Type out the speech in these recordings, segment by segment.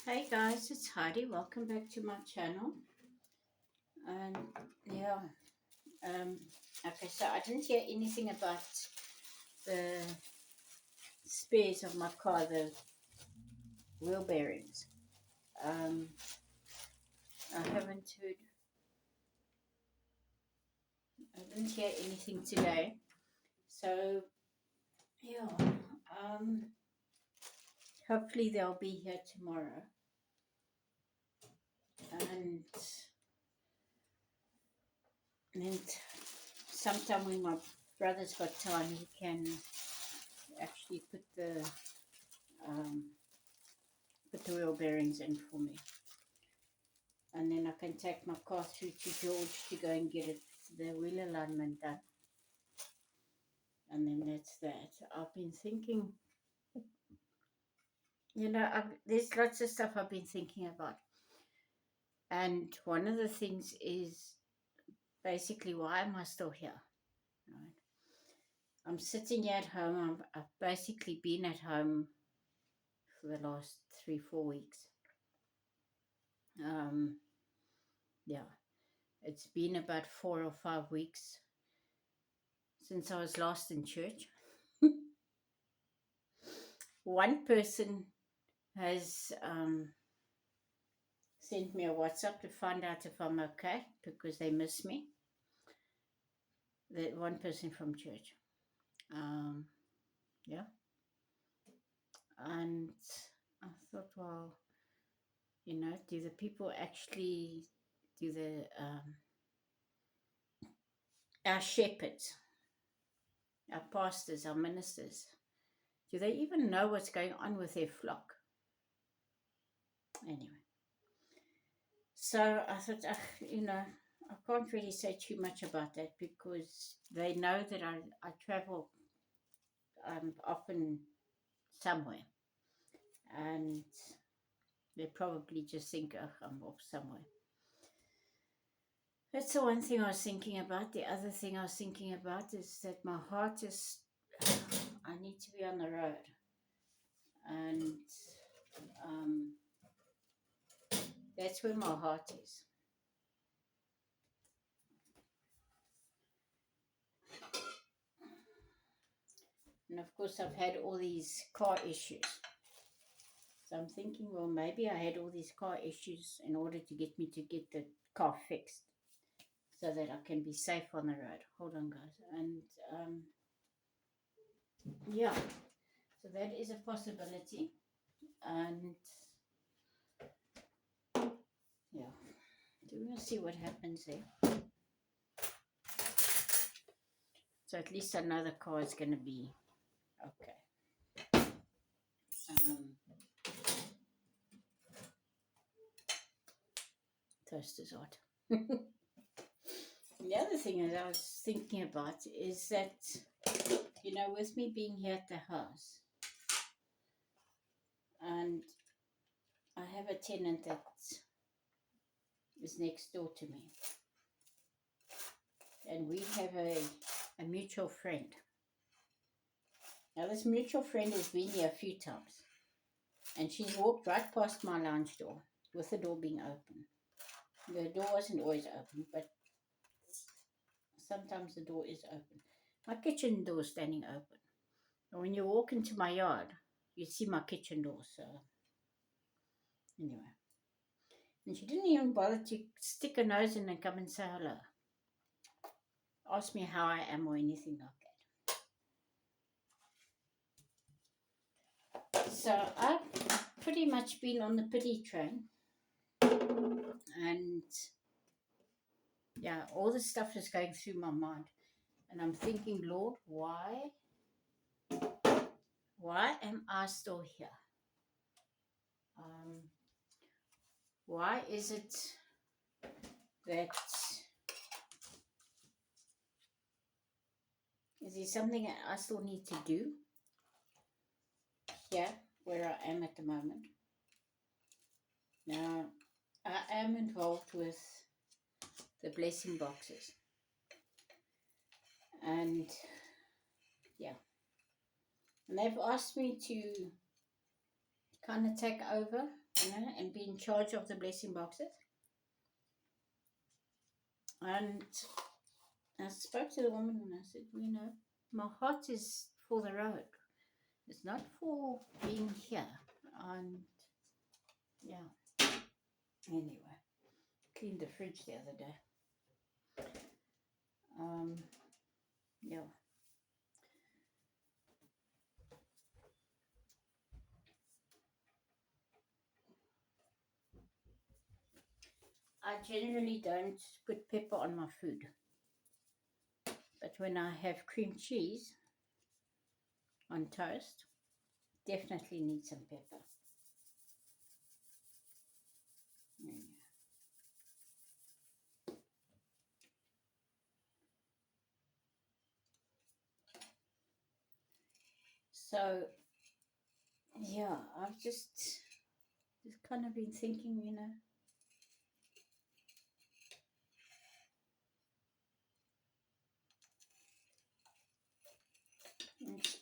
Hey guys, it's Heidi. Welcome back to my channel. And yeah, um, okay, so I didn't hear anything about the spares of my car, the wheel bearings. Um, I haven't heard, I didn't hear anything today. So yeah, um, hopefully they'll be here tomorrow. And and sometime when my brother's got time, he can actually um, put the wheel bearings in for me. And then I can take my car through to George to go and get it, the wheel alignment done. And then that's that. I've been thinking, there's lots of stuff I've been thinking about. And one of the things is basically, why am I still here? Right? I'm sitting here at home. I've basically been at home for the last 3, 4 weeks. Um, yeah, it's been about 4 or 5 weeks since I was last in church. One person has sent me a WhatsApp to find out if I'm okay because they miss me. The one person from church. Um, yeah. And I thought, well, do the people actually, do our shepherds, our pastors, our ministers, do they even know what's going on with their flock? Anyway, so I thought, I can't really say too much about that because they know that I travel often somewhere, and they probably just think, oh, I'm off somewhere. That's the one thing I was thinking about. The other thing I was thinking about is that my heart is, I need to be on the road. And um, that's where my heart is. And of course, I've had all these car issues. So I'm thinking, well, maybe I had all these car issues in order to get me to get the car fixed so that I can be safe on the road. Hold on, guys. And yeah, so that is a possibility. And yeah, we'll see what happens there. So at least I know the car is going to be okay. Um, Toast is hot. The other thing that I was thinking about is that, with me being here at the house, and I have a tenant that is next door to me, and we have a mutual friend. Now, this mutual friend has been here a few times, and she's walked right past my lounge door with the door being open. The door wasn't always open, but sometimes the door is open. My kitchen door is standing open. And when you walk into my yard, you see my kitchen door. So, anyway. And she didn't even bother to stick her nose in and come and say hello. Ask me how I am or anything like that. So, I've pretty much been on the pity train. And yeah, all this stuff is going through my mind. And I'm thinking, Lord, why am I still here? Why is it that, is there something that I still need to do here where I am at the moment? Now, I am involved with the blessing boxes. And yeah, and they've asked me to kind of take over and be in charge of the blessing boxes. And I spoke to the woman and I said, my heart is for the road. It's not for being here. And yeah, anyway, cleaned the fridge the other day. Yeah. I generally don't put pepper on my food. But when I have cream cheese on toast, definitely need some pepper. Mm. So, yeah, I've just kind of been thinking,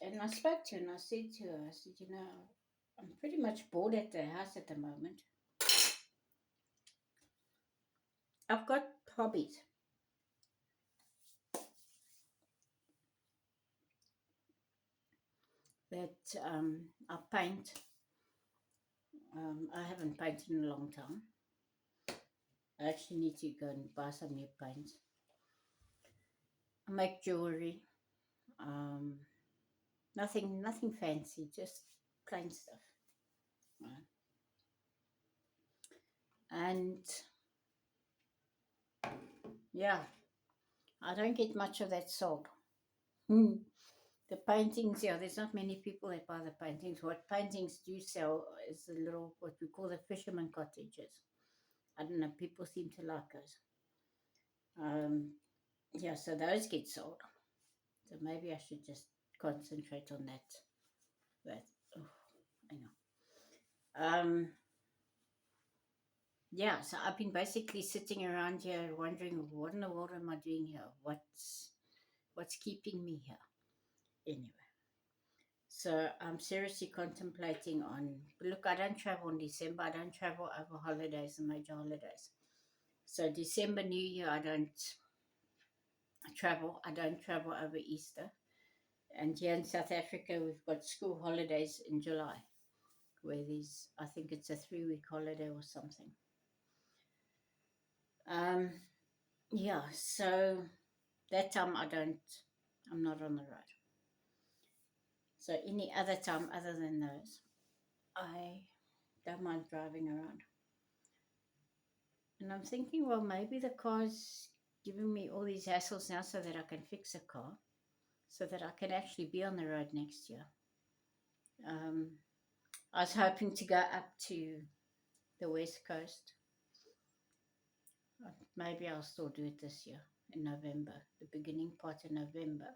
and I spoke to her and I said to her, I said, I'm pretty much bored at the house at the moment. I've got hobbies that I paint. I haven't painted in a long time. I actually need to go and buy some new paints. I make jewelry. Um, nothing fancy, just plain stuff. Right? And yeah, I don't get much of that sold. The paintings, yeah, there's not many people that buy the paintings. What paintings do sell is the little, what we call the fisherman cottages. I don't know, people seem to like those. Yeah, so those get sold. So maybe I should just concentrate on that. But, oh, I know. Yeah, so I've been basically sitting around here wondering, what in the world am I doing here? What's keeping me here? Anyway. So I'm seriously contemplating on. Look, I don't travel in December. I don't travel over holidays and major holidays. So December, New Year, I don't travel. I don't travel over Easter. And here in South Africa, we've got school holidays in July, where I think it's a 3-week holiday or something. Um, yeah. So that time I'm not on the road. So any other time other than those, I don't mind driving around. And I'm thinking, well, maybe the car's giving me all these hassles now so that I can fix a car, so that I can actually be on the road next year. Um, I was hoping to go up to the West Coast. Maybe I'll still do it this year in November, the beginning part of November.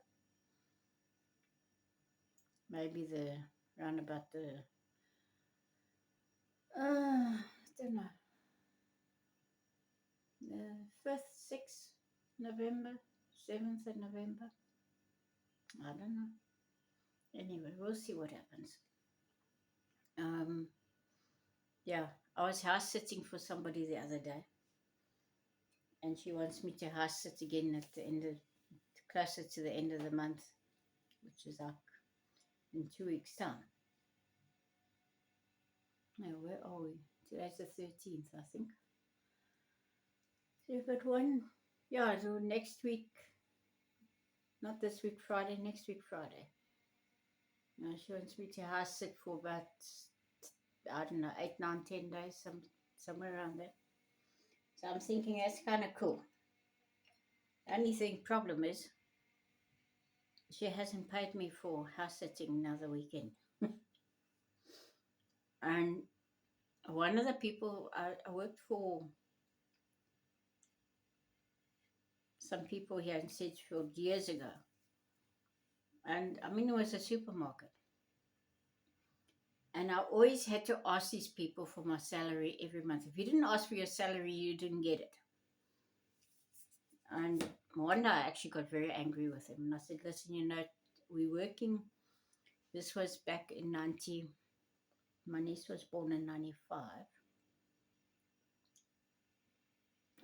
Maybe round about I don't know, the 5th, 6th November, 7th of November. I don't know. Anyway, we'll see what happens. Um, Yeah, I was house sitting for somebody the other day, and she wants me to house sit again at the end of, closer to the end of the month, which is like in 2 weeks' time. Now, where are we? Today's the 13th, I think. So you've got one, yeah, so next week, not this week Friday, next week Friday. She wants me to house sit for about, I don't know, 8, 9, 10 days, somewhere around there. So I'm thinking that's kind of cool. Only problem is, she hasn't paid me for house sitting another weekend. And one of the people I worked for, some people here in Sedgefield years ago, and I mean it was a supermarket, and I always had to ask these people for my salary every month. If you didn't ask for your salary, you didn't get it. And one day I actually got very angry with him, and I said, "Listen, we're working." This was back in my niece was born in 95.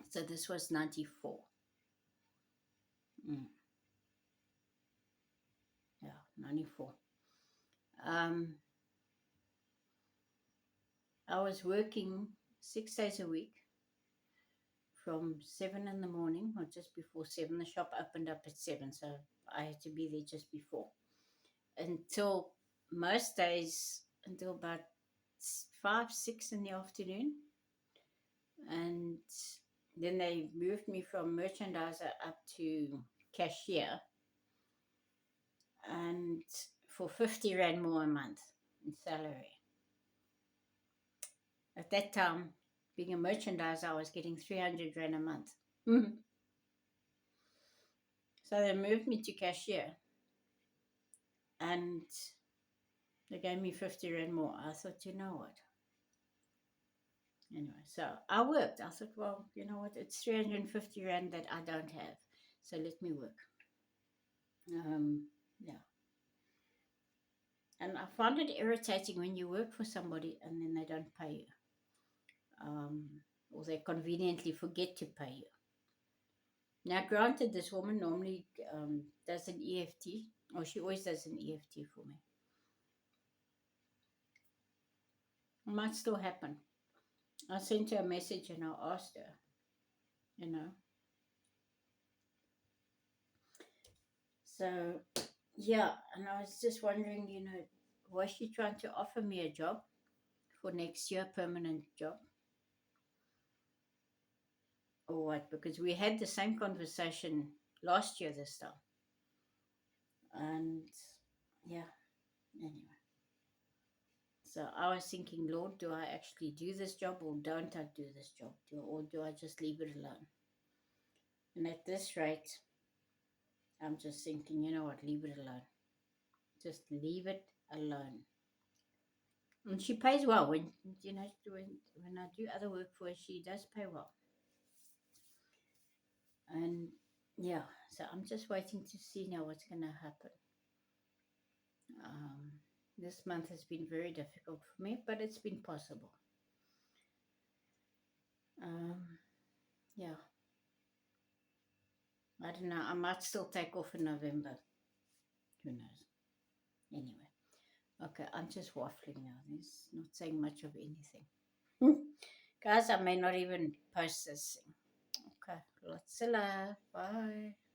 So this was 94. Mm, yeah, 94. Um, I was working 6 days a week from 7 in the morning, or just before 7. The shop opened up at 7, so I had to be there just before. Until most days, until about 5, 6 in the afternoon. And then they moved me from merchandiser up to cashier, and for 50 Rand more a month in salary. At that time, being a merchandiser, I was getting 300 Rand a month. So they moved me to cashier, and they gave me 50 Rand more. I thought, you know what? Anyway, so I worked. I thought, well, you know what? It's 350 Rand that I don't have. So let me work. Yeah. And I find it irritating when you work for somebody and then they don't pay you. Or they conveniently forget to pay you. Now, granted, this woman normally does an EFT, or she always does an EFT for me. It might still happen. I sent her a message and I asked her, you know. So, yeah, and I was just wondering, was she trying to offer me a job for next year, permanent job? Or what? Because we had the same conversation last year this time. And yeah, anyway. So I was thinking, Lord, do I actually do this job or don't I do this job? Or do I just leave it alone? And at this rate, I'm just thinking, you know what, leave it alone. Just leave it alone. And she pays well. When I do other work for her, she does pay well. And yeah, so I'm just waiting to see now what's going to happen. Um, this month has been very difficult for me, but it's been possible. Yeah, I don't know. I might still take off in November. Who knows? Anyway, okay, I'm just waffling now. There's not saying much of anything. Guys, I may not even post this thing. Okay, lots of love. Bye.